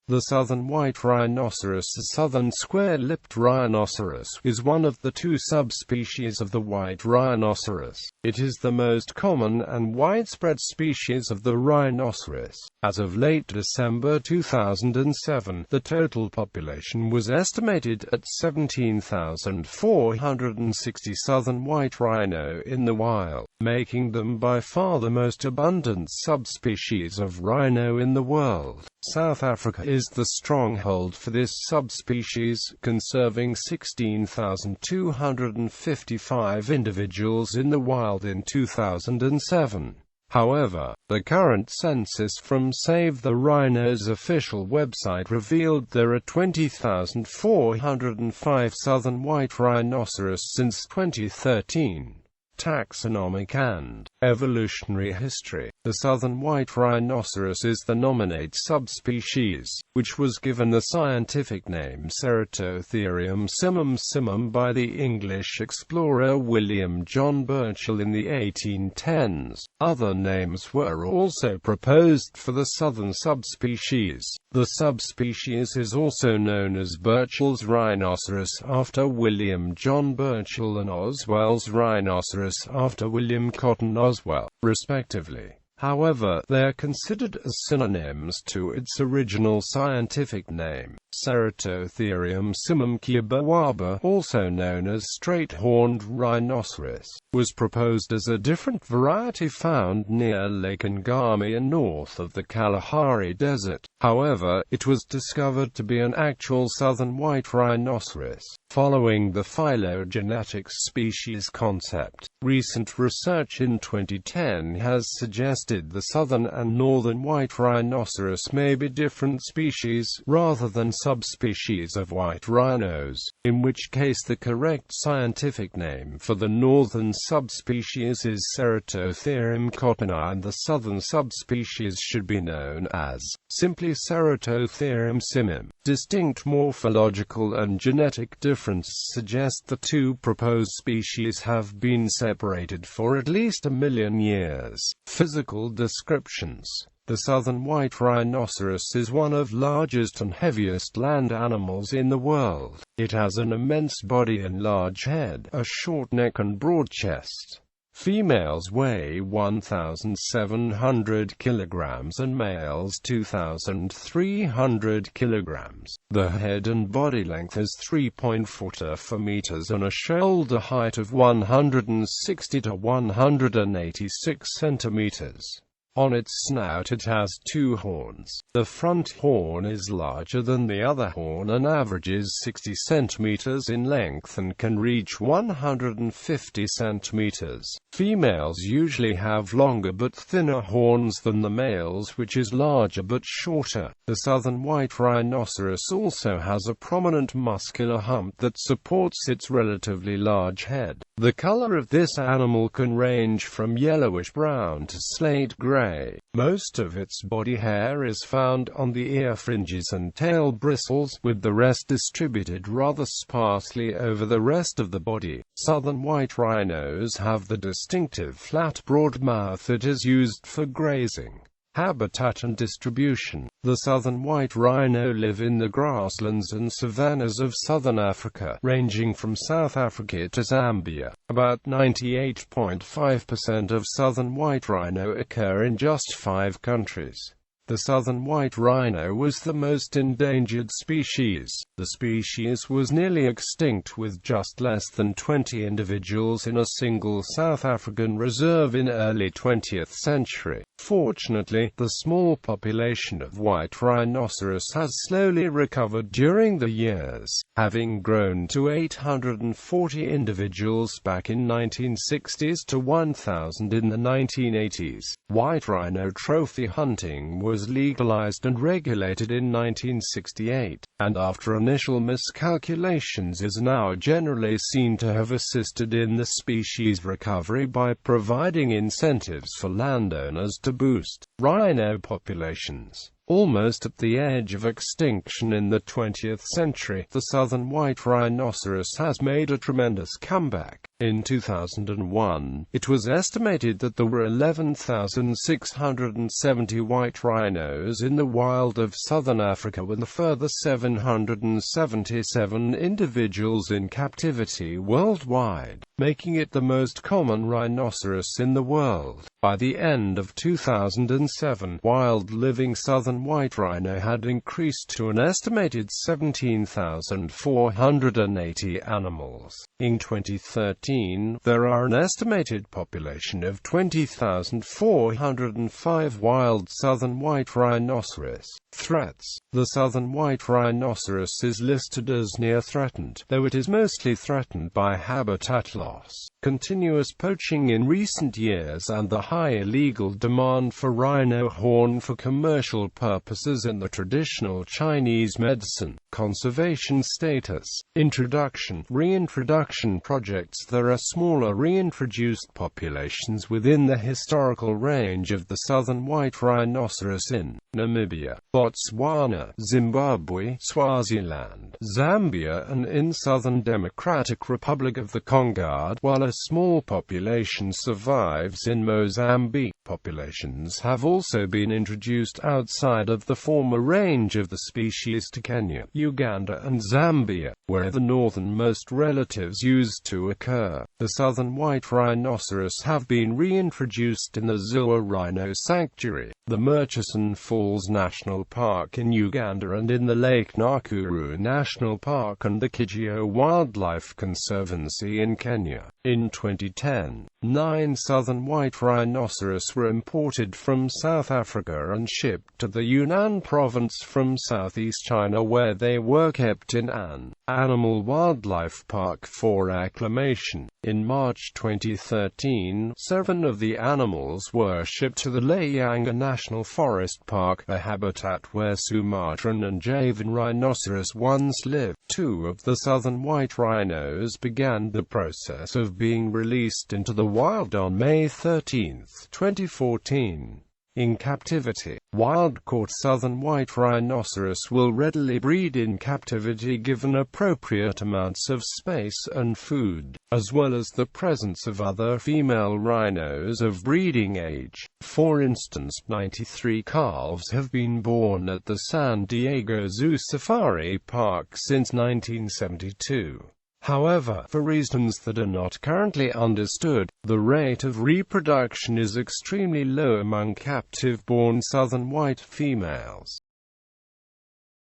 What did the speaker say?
The southern white rhinoceros, the southern square-lipped rhinoceros, is one of the two subspecies of the white rhinoceros. It is the most common and widespread species of the rhinoceros. As of late December 2007, the total population was estimated at 17,460 southern white rhino in the wild, making them by far the most abundant subspecies of rhino in the world. South Africa is the stronghold for this subspecies, conserving 16,255 individuals in the wild in 2007. However, the current census from Save the Rhino's official website revealed there are 20,405 southern white rhinoceros since 2013. Taxonomic and evolutionary history. The southern white rhinoceros is the nominate subspecies, which was given the scientific name Ceratotherium simum by the English explorer William John Burchell in the 1810s. Other names were also proposed for the southern subspecies. The subspecies is also known as Burchell's rhinoceros after William John Burchell and Oswell's rhinoceros after William Cotton Oswell, respectively. However, they are considered as synonyms to its original scientific name. Ceratotherium simum kibawaba, also known as straight-horned rhinoceros, was proposed as a different variety found near Lake Ngami and north of the Kalahari Desert. However, it was discovered to be an actual southern white rhinoceros. Following the phylogenetic species concept, recent research in 2010 has suggested the southern and northern white rhinoceros may be different species, rather than subspecies of white rhinos, in which case the correct scientific name for the northern subspecies is Ceratotherium cottoni and the southern subspecies should be known as simply Ceratotherium simum. Distinct morphological and genetic differences suggest the two proposed species have been separated for at least 1 million years. Physical descriptions. The southern white rhinoceros is one of largest and heaviest land animals in the world. It has an immense body and large head, a short neck and broad chest. Females weigh 1,700 kilograms and males 2,300 kilograms. The head and body length is 3.44 meters and a shoulder height of 160 to 186 centimeters. On its snout it has 2 horns. The front horn is larger than the other horn and averages 60 centimeters in length and can reach 150 centimeters. Females usually have longer but thinner horns than the males, which is larger but shorter. The southern white rhinoceros also has a prominent muscular hump that supports its relatively large head. The color of this animal can range from yellowish-brown to slate-gray. Most of its body hair is found on the ear fringes and tail bristles, with the rest distributed rather sparsely over the rest of the body. Southern white rhinos have the distinctive flat broad mouth that is used for grazing. Habitat and distribution. The southern white rhino live in the grasslands and savannas of southern Africa, ranging from South Africa to Zambia. About 98.5% of southern white rhino occur in just 5 countries. The southern white rhino was the most endangered species. The species was nearly extinct with just less than 20 individuals in a single South African reserve in early 20th century. Fortunately, the small population of white rhinoceros has slowly recovered during the years, having grown to 840 individuals back in 1960s to 1,000 in the 1980s. White rhino trophy hunting was legalized and regulated in 1968, and after initial miscalculations is now generally seen to have assisted in the species' recovery by providing incentives for landowners to boost rhino populations. Almost at the edge of extinction in the 20th century, the southern white rhinoceros has made a tremendous comeback. In 2001, it was estimated that there were 11,670 white rhinos in the wild of southern Africa, with a further 777 individuals in captivity worldwide, making it the most common rhinoceros in the world. By the end of 2007, wild-living southern white rhino had increased to an estimated 17,480 animals. In 2013, there are an estimated population of 20,405 wild southern white rhinoceros. Threats. The southern white rhinoceros is listed as near threatened, though it is mostly threatened by habitat loss, continuous poaching in recent years, and the high illegal demand for rhino horn for commercial purposes in the traditional Chinese medicine. Conservation status. Introduction. Reintroduction projects. There are smaller reintroduced populations within the historical range of the southern white rhinoceros in Namibia, Botswana, Zimbabwe, Swaziland, Zambia, and in southern Democratic Republic of the Congo, while a small population survives in Mozambique. Populations have also been introduced outside of the former range of the species to Kenya, Uganda, and Zambia, where the northernmost relatives used to occur. The southern white rhinoceros have been reintroduced in the Ziwa Rhino Sanctuary, the Murchison Falls National Park in Uganda, and in the Lake Nakuru National Park and the Kigio Wildlife Conservancy in Kenya. In 2010, 9 southern white rhinoceros were imported from South Africa and shipped to the Yunnan province from southeast China, where they were kept in an animal wildlife park for acclimation. In March 2013, 7 of the animals were shipped to the Layanga National Forest Park, a habitat where Sumatran and Javan rhinoceros once lived. 2 of the southern white rhinos began the process of being released into the wild on May 13, 2014. In captivity, wild-caught southern white rhinoceros will readily breed in captivity given appropriate amounts of space and food, as well as the presence of other female rhinos of breeding age. For instance, 93 calves have been born at the San Diego Zoo Safari Park since 1972. However, for reasons that are not currently understood, the rate of reproduction is extremely low among captive-born southern white females.